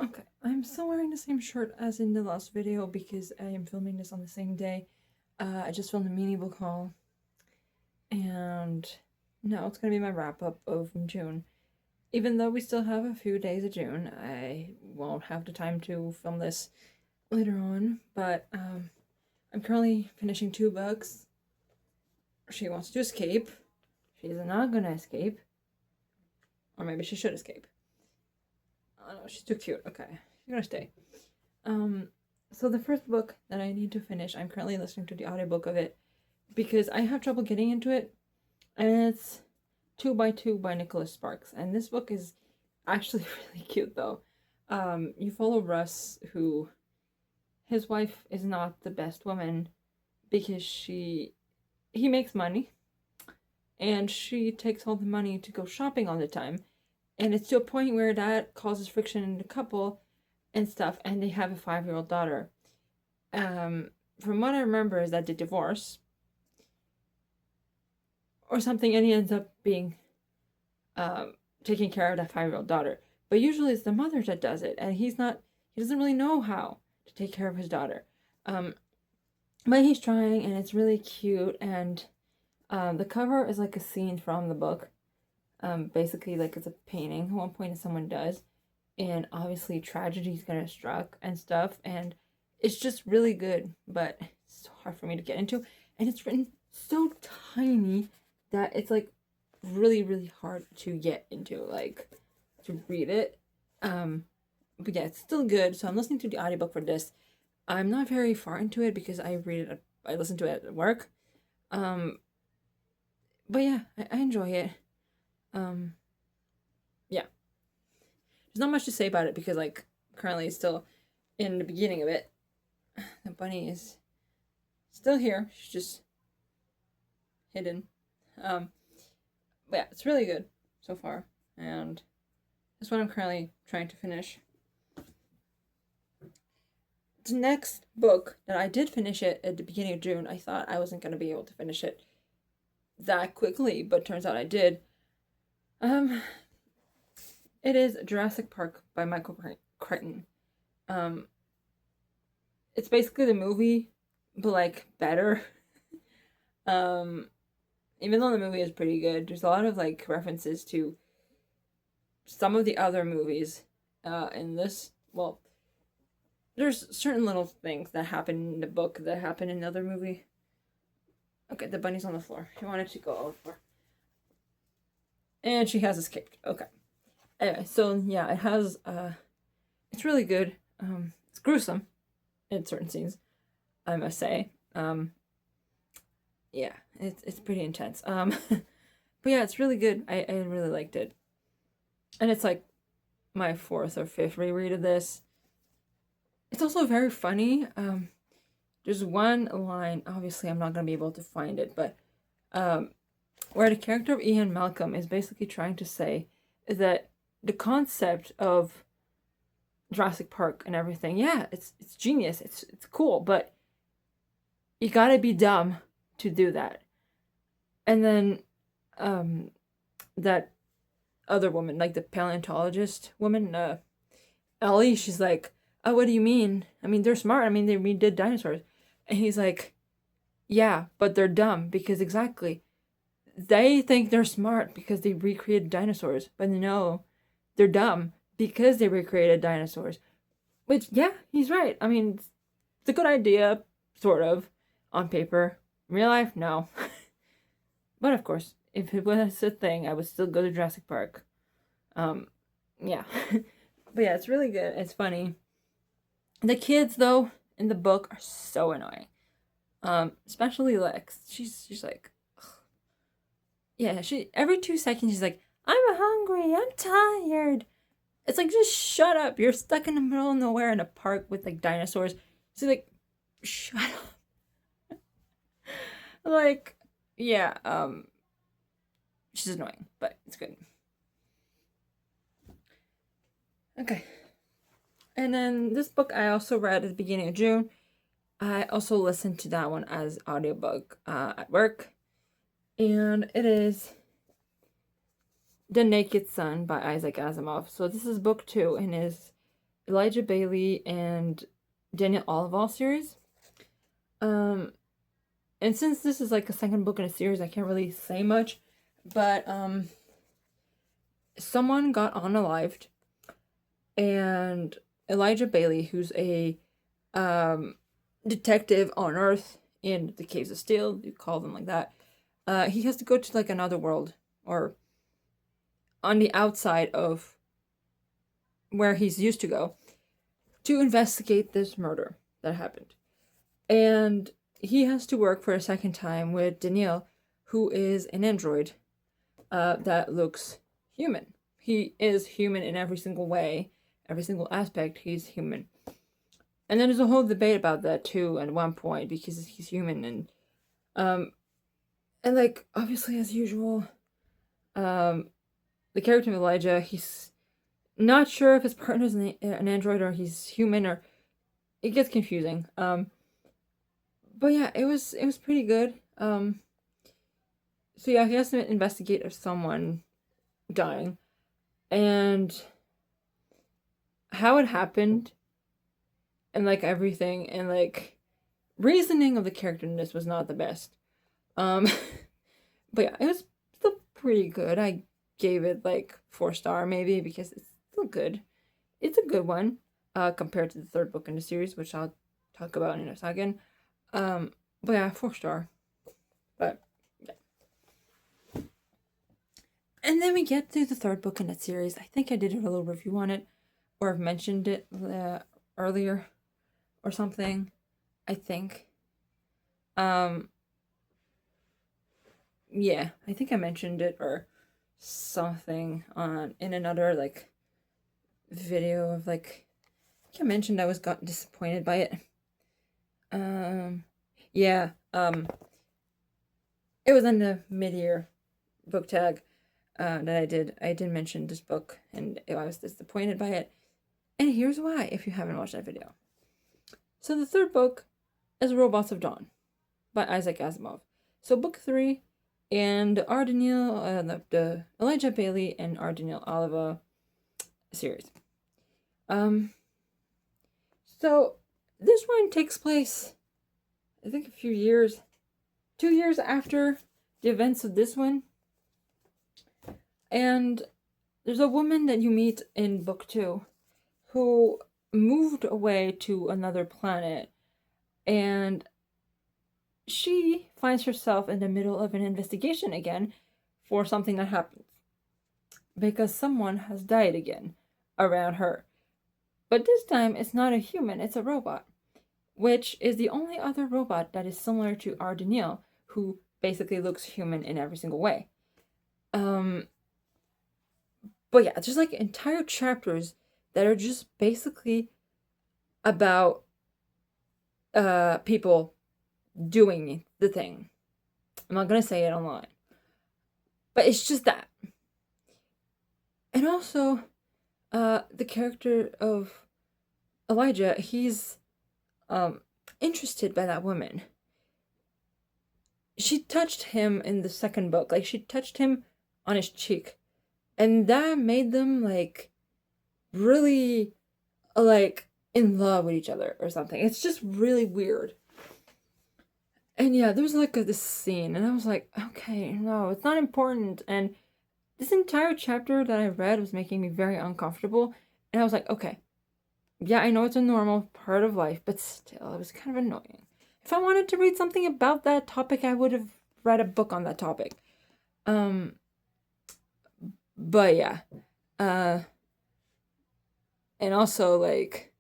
Okay, I'm still wearing the same shirt as in the last video because I am filming this on the same day. I just filmed a mini book haul, and now it's gonna be my wrap up of June. Even though we still have a few days of June, I won't have the time to film this later on, but I'm currently finishing two books. She wants to escape. She's not gonna escape. Or maybe she should escape. Oh no, she's too cute. Okay, she's gonna stay. Um, so the first book that I need to finish, I'm currently listening to the audiobook of it because I have trouble getting into it, and it's 2 by 2 by Nicholas Sparks. And this book is actually really cute though. You follow Russ, who his wife is not the best woman because he makes money and she takes all the money to go shopping all the time. And it's to a point where that causes friction in the couple and stuff, and they have a 5-year-old daughter. From what I remember is that they divorce or something, and he ends up being taking care of that 5-year-old daughter. But usually it's the mother that does it, and he doesn't really know how to take care of his daughter. But he's trying, and it's really cute, and the cover is like a scene from the book. Basically, like it's a painting at one point that someone does, and obviously tragedy's gonna struck and stuff, and it's just really good, but it's so hard for me to get into, and it's written so tiny that it's like really, really hard to get into, like to read it. But yeah, it's still good. So I'm listening to the audiobook for this. I'm not very far into it because I listen to it at work. But yeah, I enjoy it. Yeah, there's not much to say about it because like currently it's still in the beginning of it. The bunny is still here. She's just hidden. But yeah, it's really good so far, and that's what I'm currently trying to finish. The next book that I did finish it at the beginning of June. I thought I wasn't gonna be able to finish it that quickly, but turns out I did. It is Jurassic Park by Michael Crichton. Um, it's basically the movie, but like better. um, Even though the movie is pretty good, there's a lot of like references to some of the other movies in this. Well, there's certain little things that happen in the book that happen in the other movie. Okay, the bunny's on the floor. She wanted to go over. And she has escaped. Okay. Anyway, so yeah, it's really good. It's gruesome in certain scenes, I must say. Yeah, it's pretty intense. But yeah, it's really good. I really liked it. And it's like my fourth or fifth reread of this. It's also very funny. There's one line, obviously I'm not gonna be able to find it, but where the character of Ian Malcolm is basically trying to say that the concept of Jurassic Park and everything, yeah, it's genius, it's cool, but you gotta be dumb to do that. And then that other woman, like the paleontologist woman, Ellie, she's like, oh, what do you mean? I mean, they're smart. I mean, they redid dinosaurs. And he's like, yeah, but they're dumb because exactly. They think they're smart because they recreated dinosaurs, but no, they're dumb because they recreated dinosaurs. Which, yeah, he's right. I mean, it's a good idea, sort of, on paper. In real life, no. But of course, if it was a thing, I would still go to Jurassic Park. Yeah. But yeah, it's really good. It's funny. The kids, though, in the book are so annoying. Especially Lex. She's like, ugh. Yeah, she every 2 seconds she's like, I'm hungry, I'm tired. It's like, just shut up. You're stuck in the middle of nowhere in a park with like dinosaurs. She's like, shut up. Like, yeah, she's annoying, but it's good. Okay. And then this book I also read at the beginning of June. I also listened to that one as audiobook at work. And it is The Naked Sun by Isaac Asimov. So this is book 2 in his Elijah Bailey and Daniel Olival series. And since this is like a second book in a series, I can't really say much, but someone got unalived, and Elijah Bailey, who's a detective on Earth in the Caves of Steel, you call them like that, he has to go to like another world, or on the outside of where he's used to go, to investigate this murder that happened. And he has to work for a second time with Danielle, who is an android that looks human. He is human in every single way, every single aspect, he's human. And then there's a whole debate about that too at one point, because he's human, and like, obviously, as usual, the character of Elijah, he's not sure if his partner's an android or he's human, or it gets confusing. But yeah, it was pretty good. So yeah, he has to investigate someone dying, and how it happened, and like everything, and like reasoning of the character in this was not the best. But yeah, it was still pretty good. I gave it like 4-star maybe, because it's still good. It's a good one, compared to the third book in the series, which I'll talk about in a second. But yeah, 4-star. But yeah. And then we get to the third book in that series. I think I did a little review on it, or I've mentioned it earlier or something, I think. Yeah, I think I mentioned it or something in another like video of like, I think I mentioned I got disappointed by it. Yeah, it was in the mid-year book tag that I did mention this book, and I was disappointed by it, and here's why, if you haven't watched that video. So the third book is Robots of Dawn by Isaac Asimov. So book 3 and the Elijah Bailey and Daniel Oliver series. So this one takes place, I think, 2 years after the events of this one. And there's a woman that you meet in book 2 who moved away to another planet, and she finds herself in the middle of an investigation again for something that happened, because someone has died again around her. But this time it's not a human, it's a robot, which is the only other robot that is similar to our Danielle, who basically looks human in every single way. But yeah, there's like entire chapters that are just basically about people doing the thing. I'm not gonna say it online, but it's just that. And also, the character of Elijah, he's interested by that woman. She touched him in the second book, like she touched him on his cheek, and that made them like really like in love with each other or something. It's just really weird. And yeah, there was like this scene, and I was like, okay, no, it's not important. And this entire chapter that I read was making me very uncomfortable, and I was like, okay, yeah, I know it's a normal part of life, but still, it was kind of annoying. If I wanted to read something about that topic, I would have read a book on that topic. But yeah, and also, like,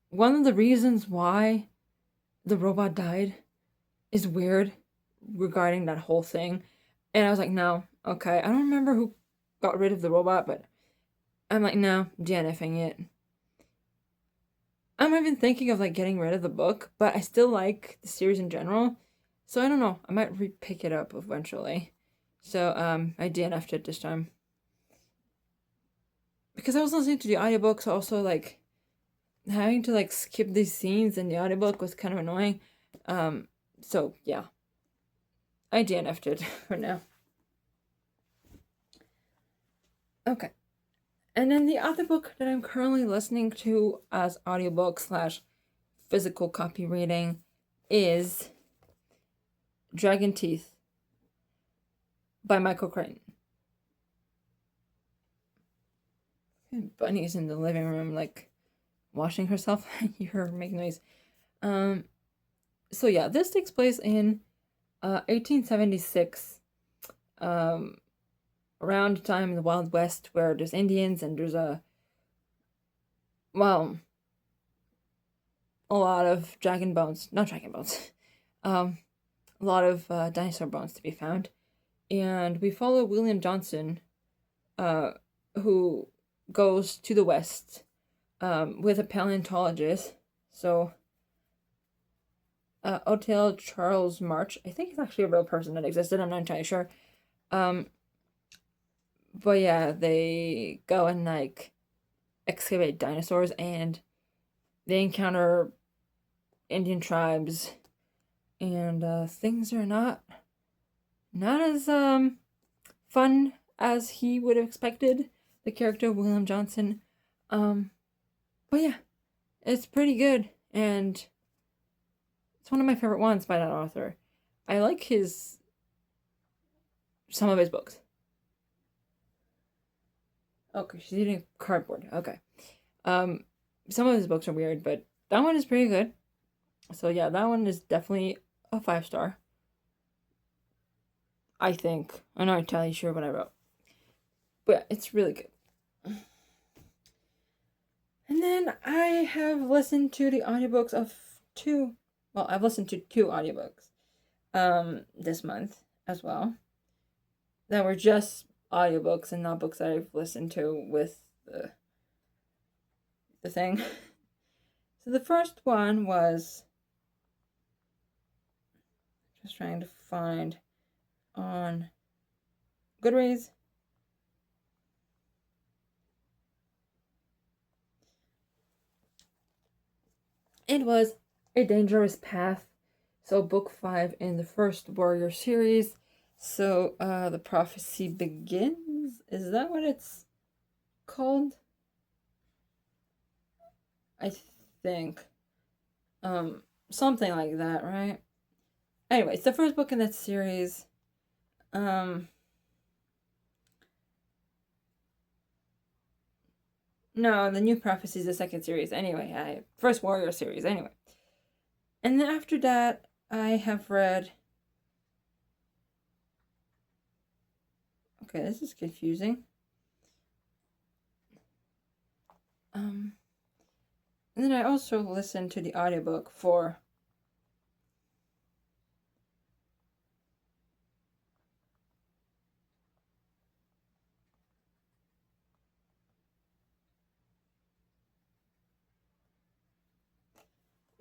one of the reasons why the robot died is weird regarding that whole thing. And I was like, no, okay. I don't remember who got rid of the robot, but I'm like, no, DNFing it. I'm even thinking of like getting rid of the book, but I still like the series in general. So I don't know. I might re-pick it up eventually. So I DNF'd it this time. Because I was listening to the audiobooks, also like having to like skip these scenes in the audiobook was kind of annoying. So yeah, I DNF'd it for now. Okay. And then the other book that I'm currently listening to as audiobook slash physical copy reading is Dragon Teeth by Michael Crichton. Bunny's in the living room, like, washing herself. You hear her make noise. So yeah, this takes place in 1876, around the time in the Wild West where there's Indians and there's a lot of a lot of dinosaur bones to be found. And we follow William Johnson, who goes to the West with a paleontologist. So, Othel Charles March, I think he's actually a real person that existed, I'm not entirely sure. But yeah, they go and, like, excavate dinosaurs, and they encounter Indian tribes, and things are not as fun as he would have expected, the character William Johnson. But yeah, it's pretty good, and it's one of my favorite ones by that author. I like some of his books. Okay, she's eating cardboard. Okay. Some of his books are weird, but that one is pretty good. So yeah, that one is definitely a 5-star. I think. I'm not entirely sure what I wrote. But yeah, it's really good. And then I have listened to the audiobooks of I've listened to 2 audiobooks this month as well. That were just audiobooks and not books that I've listened to with the thing. So the first one was, just trying to find on Goodreads. It was A Dangerous Path. So book 5 in the first Warrior series. So The Prophecy Begins. Is that what it's called? I think. Something like that, right? Anyway, it's the first book in that series. No, the New Prophecy is the second series. Anyway, first Warrior series. Anyway. And then after that, I have read... Okay, this is confusing. And then I also listened to the audiobook for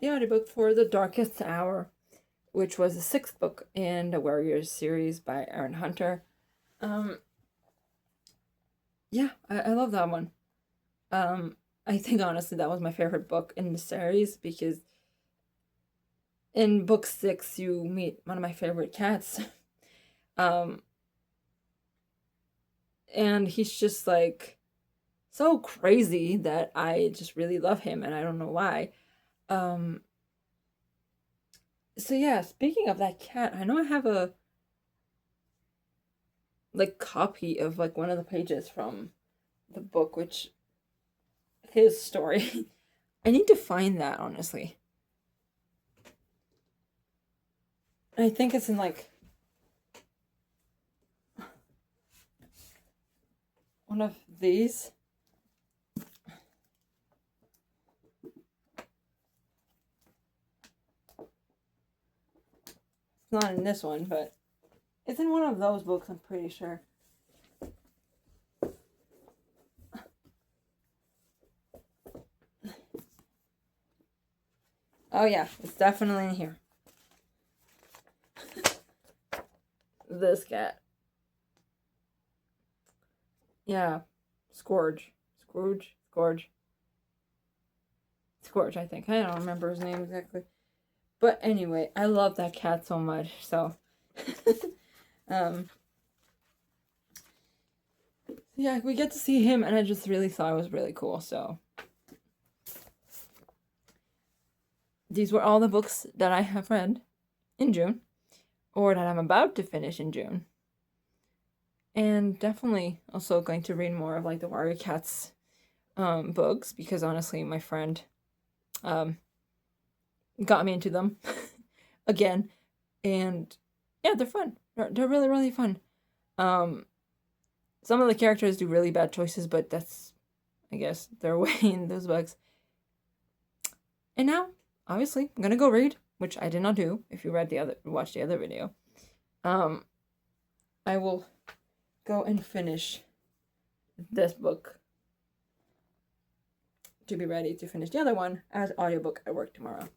The Darkest Hour, which was the 6th book in the Warriors series by Aaron Hunter. Yeah, I love that one. I think honestly that was my favorite book in the series, because in book 6 you meet one of my favorite cats. And he's just, like, so crazy that I just really love him, and I don't know why. So yeah, speaking of that cat, I know I have a, like, copy of, like, one of the pages from the book, which, his story. I need to find that, honestly. I think it's in, like, one of these. It's not in this one, but it's in one of those books, I'm pretty sure. Oh yeah, it's definitely in here. This cat. Yeah. Scourge, I think. I don't remember his name exactly. But anyway, I love that cat so much, so. So yeah, we get to see him, and I just really thought it was really cool. So these were all the books that I have read in June, or that I'm about to finish in June. And definitely also going to read more of like the Warrior Cats books, because honestly my friend got me into them again, and yeah, they're fun. They're really, really fun. Some of the characters do really bad choices, but that's, I guess, their way in those books. And now, obviously, I'm gonna go read, which I did not do. If you watched the other video, I will go and finish this book to be ready to finish the other one as audiobook at work tomorrow.